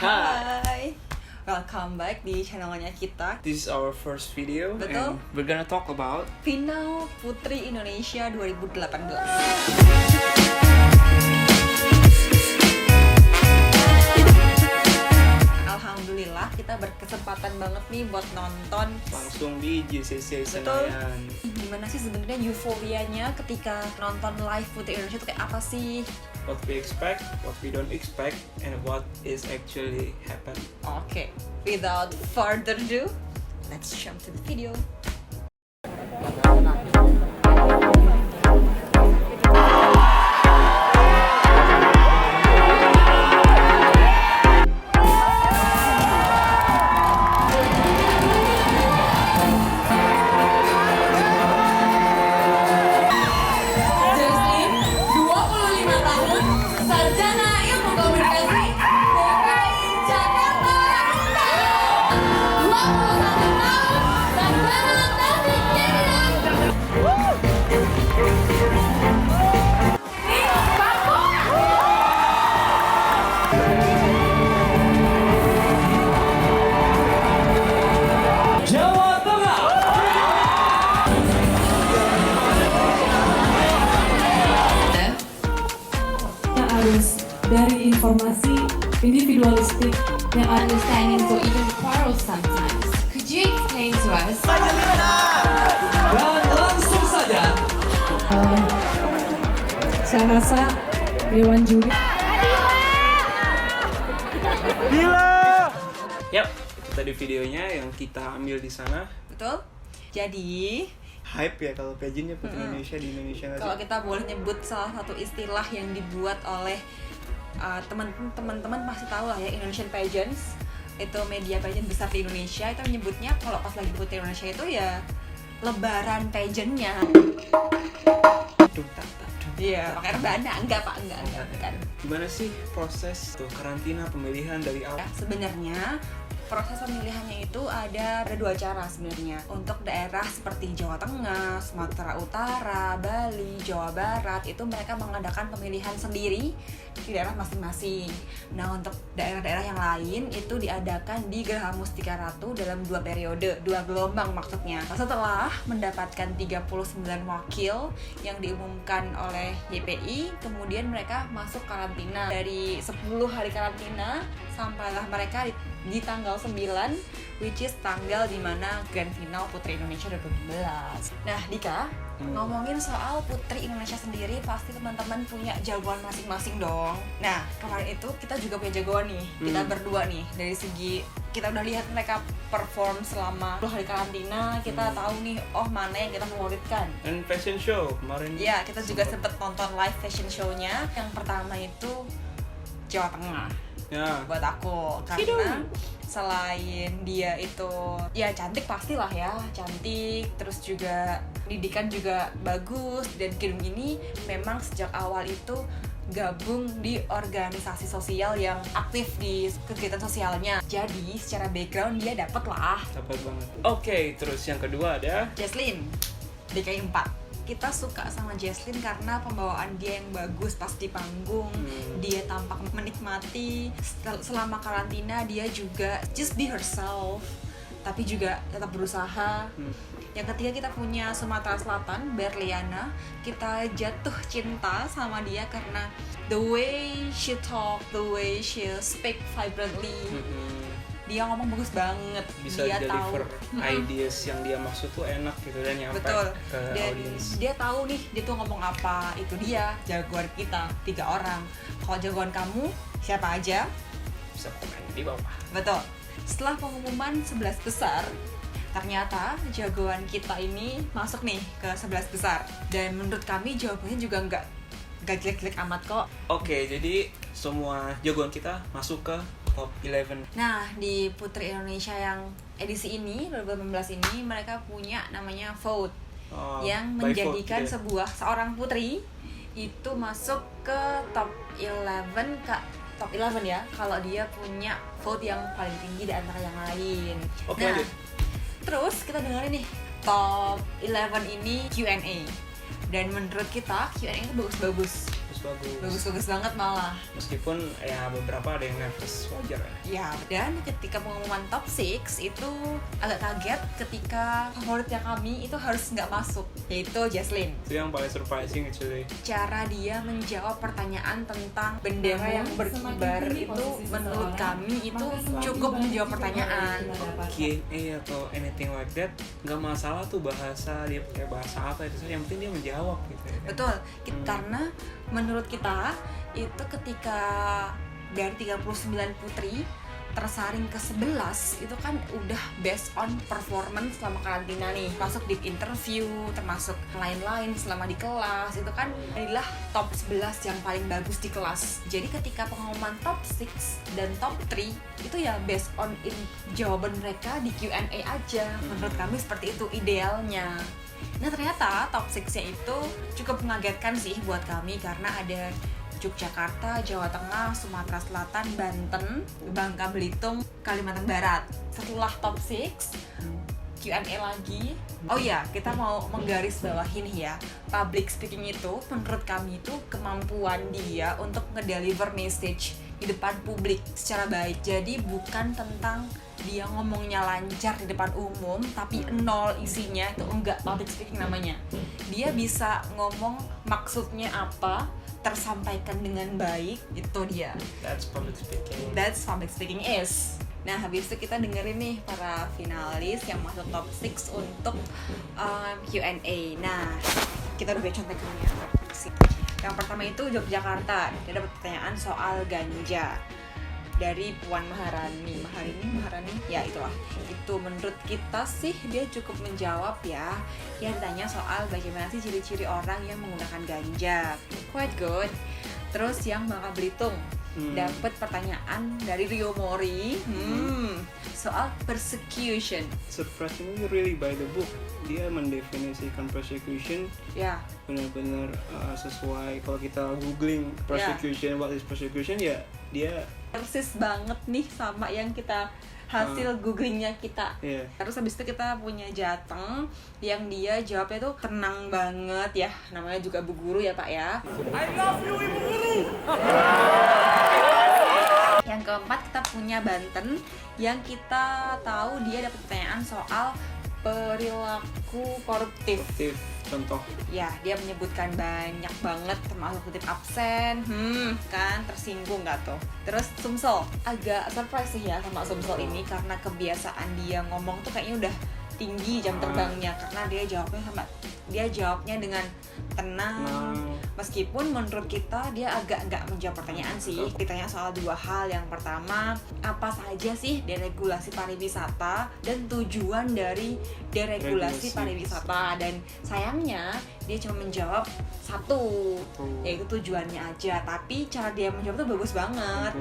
Hai, welcome back di channelnya kita. This is our first video. Betul. And we're gonna talk about Final Putri Indonesia 2018. Alhamdulillah kita berkesempatan banget nih buat nonton langsung di JCC Betul. Senayan. Gimana sih sebenarnya euforianya ketika nonton live Putri Indonesia itu kayak apa sih? What we expect, what we don't expect, and what is actually happen. Oke, without further ado, let's jump to the video. Jesslyn, 25 tahun, sarjana ilmu komunikasi, DKI Jakarta. 21 tahun, sarjana teknik kimia. Jawa Tengah. Yang harus dari informasi individualistik yang ada Understanding to even quarrel sometimes. Could you explain to us? Dan langsung saja saya rasa Dewan Juri Yap, itu tadi videonya yang kita ambil di sana. Betul? Jadi Hype ya kalau pageantnya Putri Indonesia di Indonesia nggak kalau sih? kita boleh nyebut salah satu istilah yang dibuat oleh teman-teman pasti tahu lah ya, Indonesian Pageants itu media pageant besar di Indonesia itu menyebutnya kalau pas lagi Putri Indonesia itu ya lebaran pageantnya. Iya, pakai rebana enggak kan. Gimana sih proses tuh karantina pemilihan dari awal? Ya, sebenarnya proses pemilihannya itu ada dua cara sebenarnya. Untuk daerah seperti Jawa Tengah, Sumatera Utara, Bali, Jawa Barat itu mereka mengadakan pemilihan sendiri di daerah masing-masing. Nah, untuk daerah-daerah yang lain itu diadakan di Geraha Mustika Ratu dalam 2 periode, 2 gelombang maksudnya. Setelah mendapatkan 39 wakil yang diumumkan oleh YPI, kemudian mereka masuk karantina. Dari 10 hari karantina sampailah mereka di tanggal 9, which is tanggal dimana Grand Final Putri Indonesia 2018. Nah, Dika, ngomongin soal Putri Indonesia sendiri, pasti teman-teman punya jagoan masing-masing dong. Nah, kemarin itu kita juga punya jagoan nih, kita berdua nih. Dari segi, kita udah lihat mereka perform selama 10 hari karantina, kita tahu nih, oh mana yang kita favoritkan. Dan fashion show kemarin. Iya, kita juga sempet nonton live fashion show-nya. Yang pertama itu Jawa Tengah. Ya. Buat aku karena selain dia itu ya cantik pastilah ya, cantik, terus juga pendidikan juga bagus, dan Kidung ini memang sejak awal itu gabung di organisasi sosial yang aktif di kegiatan sosialnya. Jadi secara background dia dapet lah. Dapat banget. Oke, terus yang kedua ada Jesslyn DKI 4. Kita suka sama Jesslyn karena pembawaan dia yang bagus pas di panggung. Dia tampak menikmati. Selama karantina dia juga just be herself, tapi juga tetap berusaha. Yang ketiga kita punya Sumatera Selatan, Berliana. Kita jatuh cinta sama dia karena the way she talk, the way she speak vibrantly. Dia ngomong bagus banget. bisa dia deliver tahu ideas yang dia maksud tuh enak gitu dan nyampe betul, ke dan audience. dia tahu nih dia tuh ngomong apa. Itu dia jagoan kita 3 orang. Kalau jagoan kamu siapa aja? Bisa komen di bawah. Betul. Setelah pengumuman 11 besar, ternyata jagoan kita ini masuk nih ke 11 besar. Dan menurut kami jawabannya juga nggak jelek-jelek amat kok. Oke, jadi semua jagoan kita masuk ke top 11. Nah, di Putri Indonesia yang edisi ini 2018 ini mereka punya namanya vote, yang By vote menjadikan gitu ya? seorang putri itu masuk ke top 11 top 11 ya, kalau dia punya vote yang paling tinggi di antara yang lain. Oke, Nah, lanjut. terus kita dengerin nih top 11 ini Q&A. Dan menurut kita Q&A itu bagus-bagus. Bagus banget malah. Meskipun ya beberapa ada yang nervous, wajar ya. Ya, dan ketika pengumuman top 6 itu agak kaget ketika favoritnya kami itu harus nggak masuk, yaitu Jaslyn. Itu yang paling surprising actually. Cara dia menjawab pertanyaan tentang bendera yang berkibar itu menurut kami itu cukup menjawab pertanyaan. Q&A atau anything like that nggak masalah tuh bahasa dia pakai bahasa apa itu, yang penting dia menjawab gitu ya. Betul, karena menurut kita itu ketika dari 39 putri tersaring ke 11 itu kan udah based on performance selama karantina nih, masuk deep interview, termasuk lain-lain selama di kelas, itu kan adalah top 11 yang paling bagus di kelas. Jadi ketika pengumuman top 6 dan top 3 itu ya based on jawaban mereka di Q&A aja. Menurut kami seperti itu idealnya. Nah ternyata top 6-nya itu cukup mengagetkan sih buat kami karena ada Yogyakarta, Jawa Tengah, Sumatera Selatan, Banten, Bangka Belitung, Kalimantan Barat. Setelah top 6, Q&A lagi. Oh ya, kita mau menggarisbawahi nih ya, public speaking itu menurut kami itu kemampuan dia untuk ngedeliver message di depan publik secara baik. Jadi bukan tentang dia ngomongnya lancar di depan umum tapi nol isinya, itu enggak public speaking namanya. Dia bisa ngomong maksudnya apa, tersampaikan dengan baik, itu dia. That's public speaking. That's public speaking is. Nah, habis itu kita dengerin nih para finalis yang masuk top 6 untuk Q&A. Nah, kita udah contekan ya. Yang pertama itu Yogyakarta. Dia dapat pertanyaan soal ganja dari Puan Maharani, ya itulah. Itu menurut kita sih dia cukup menjawab ya. Yang ditanya soal bagaimana sih ciri-ciri orang yang menggunakan ganja. Quite good. Terus yang Bangka Belitung dapat pertanyaan dari Rio Mori soal persecution. Surprisingly really by the book. Dia mendefinisikan persecution benar-benar sesuai. Kalau kita googling persecution, what is persecution, ya dia persis banget nih sama yang kita hasil googlingnya kita. Terus habis itu kita punya Jateng yang dia jawabnya tuh tenang banget ya, namanya juga Bu Guru ya Pak ya. I love you Ibu Guru. Yang keempat kita punya Banten yang kita tahu dia dapat pertanyaan soal perilaku koruptif. Contoh. Ya, dia menyebutkan banyak banget termasuk kutip absen, kan tersinggung nggak tuh? Terus Sumsel, agak surprise sih ya sama Sumsel ini karena kebiasaan dia ngomong tuh kayaknya udah tinggi jam terbangnya karena dia jawabnya dengan tenang. Meskipun menurut kita dia agak nggak menjawab pertanyaan sih. Ditanya soal dua hal. Yang pertama, apa saja sih deregulasi pariwisata dan tujuan dari deregulasi pariwisata, dan sayangnya dia cuma menjawab satu, yaitu tujuannya aja. Tapi cara dia menjawab tuh bagus banget.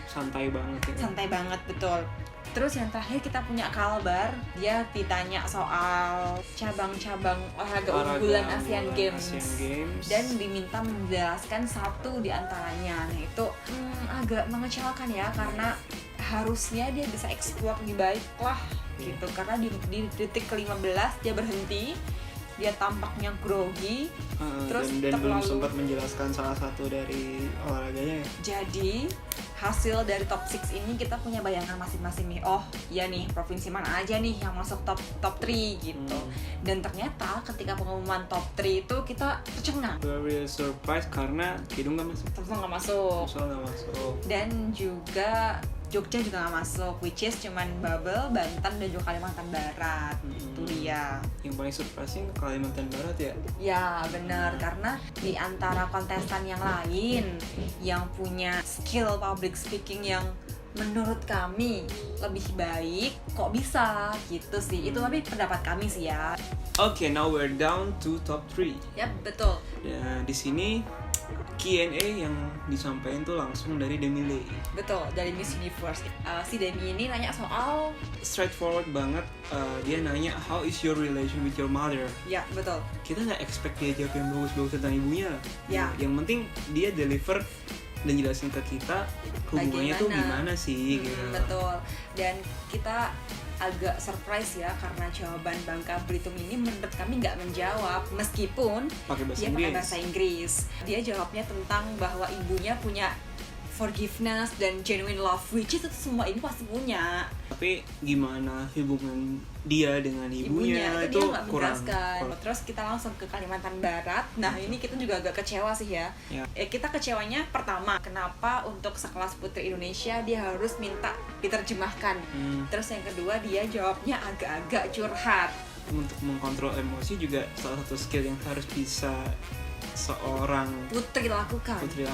Santai banget ya. Santai banget, betul. Terus yang terakhir kita punya Kalbar, dia ditanya soal cabang-cabang olahraga unggulan Asian Games dan diminta menjelaskan satu di antaranya. Nah itu agak mengecewakan ya karena harusnya dia bisa explore lebih baik lah gitu, karena di detik ke-15 dia berhenti, dia tampaknya grogi, terus dan belum sempat menjelaskan salah satu dari olahraganya ya. Jadi hasil dari top 6 ini kita punya bayangan masing-masing nih. Oh ya nih, provinsi mana aja nih yang masuk top 3 gitu. Dan ternyata ketika pengumuman top 3 itu kita tercengang. Very surprised karena Kidung nggak masuk. Nggak masuk. Nggak masuk. Dan juga Jogja juga nggak masuk, which is cuman Babel, Banten, dan juga Kalimantan Barat. Itu dia. Yang paling surprising Kalimantan Barat ya? Ya benar, karena di antara kontestan yang lain yang punya skill public speaking yang menurut kami lebih baik, kok bisa gitu sih. Itu tapi pendapat kami sih ya. Okay, now we're down to top 3. Yap, betul. Ya, di sini Q&A yang disampaikan tuh langsung dari Demi Lee. Betul, dari Miss Universe. Si Demi ini nanya soal straightforward banget. Dia nanya, how is your relation with your mother? Ya, betul. Kita nggak expect dia jawab yang bagus-bagus tentang ibunya. Ya. Yang penting dia deliver dan jelasin ke kita hubungannya tuh gimana sih gitu. Betul. Dan kita agak surprise ya karena jawaban Bangka Belitung ini menurut kami nggak menjawab meskipun dia pakai bahasa Inggris. Dia jawabnya tentang bahwa ibunya punya forgiveness dan genuine love, which is itu semua ini pasti punya. Tapi gimana hubungan dia dengan ibunya itu dia nggak kurang. menjelaskan. Terus kita langsung ke Kalimantan Barat. Nah ini kita juga agak kecewa sih ya. Kita kecewanya pertama, kenapa untuk sekelas putri Indonesia dia harus minta diterjemahkan. Terus yang kedua dia jawabnya agak-agak curhat. Untuk mengkontrol emosi juga salah satu skill yang harus bisa seorang putri lakukan gitu ya.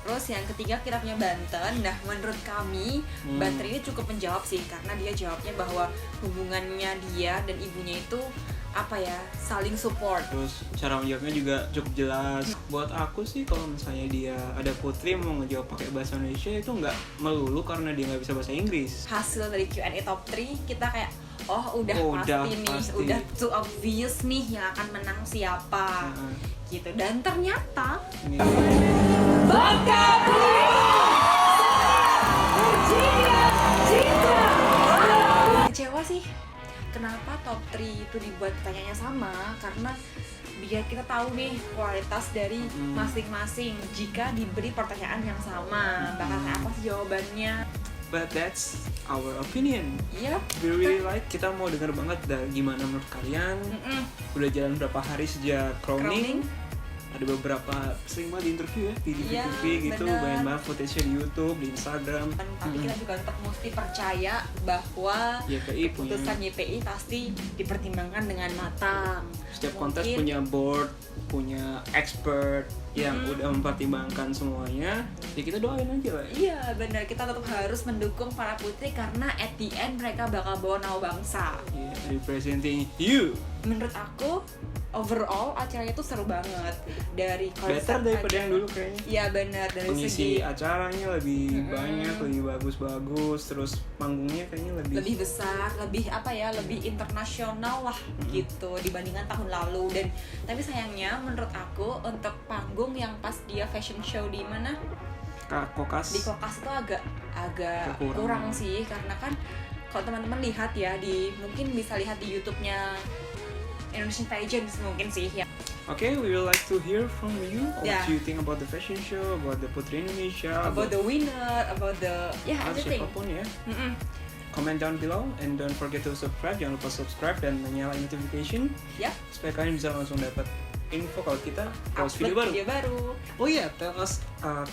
Terus yang ketiga kita punya Banten. Nah menurut kami Banten ini cukup menjawab sih, karena dia jawabnya bahwa hubungannya dia dan ibunya itu apa ya, saling support. Terus cara menjawabnya juga cukup jelas. Buat aku sih kalau misalnya dia ada putri mau ngejawab pakai bahasa Indonesia itu nggak melulu karena dia nggak bisa bahasa Inggris. Hasil dari Q&A top 3 kita kayak pasti udah too obvious nih yang akan menang siapa gitu. Dan ternyata Bangka kecewa sih. Kenapa top 3 itu dibuat pertanyaannya sama? Karena biar kita tahu nih kualitas dari masing-masing. Jika diberi pertanyaan yang sama, bakal apa sih jawabannya? But that's our opinion. Yep. We really like. Kita mau dengar banget dari gimana menurut kalian. Udah jalan berapa hari sejak crowning? Ada beberapa sering banget di interview ya, di TV gitu, banyak banget footage-nya di YouTube, di Instagram. Tapi kita juga tetap mesti percaya bahwa keputusan YPI pasti dipertimbangkan dengan matang. Setiap kontes punya board, punya expert yang udah mempertimbangkan semuanya. Ya kita doain aja lah. Iya benar, kita tetap harus mendukung para putri karena at the end mereka bakal bawa nama bangsa. Representing you. Menurut aku overall acaranya tuh seru banget, dari konsep better daripada yang dulu kayaknya. Iya benar, dari pengisi segi acaranya lebih banyak, lebih bagus-bagus, terus panggungnya kayaknya lebih besar, lebih apa ya, lebih internasional lah gitu dibandingkan tahun lalu. Dan tapi sayangnya menurut aku untuk panggung yang pas dia fashion show di mana? Kokas. Di Kokas itu agak kurang sih, karena kan kalau teman-teman lihat ya mungkin bisa lihat di YouTube-nya Indonesian Pageant mungkin sih ya. Okay, we would like to hear from you. What do you think about the fashion show, about the Putri Indonesia, about the winner, about the everything. Siapapun ya. Comment down below and don't forget to subscribe. Jangan lupa subscribe dan nyalain notification. Supaya kalian bisa langsung dapat info kalau kita post video baru. Oh iya, tell us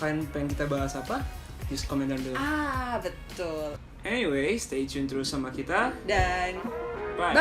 kalian pengen kita bahas apa? Just comment down below. Betul. Anyway, stay tune terus sama kita dan bye.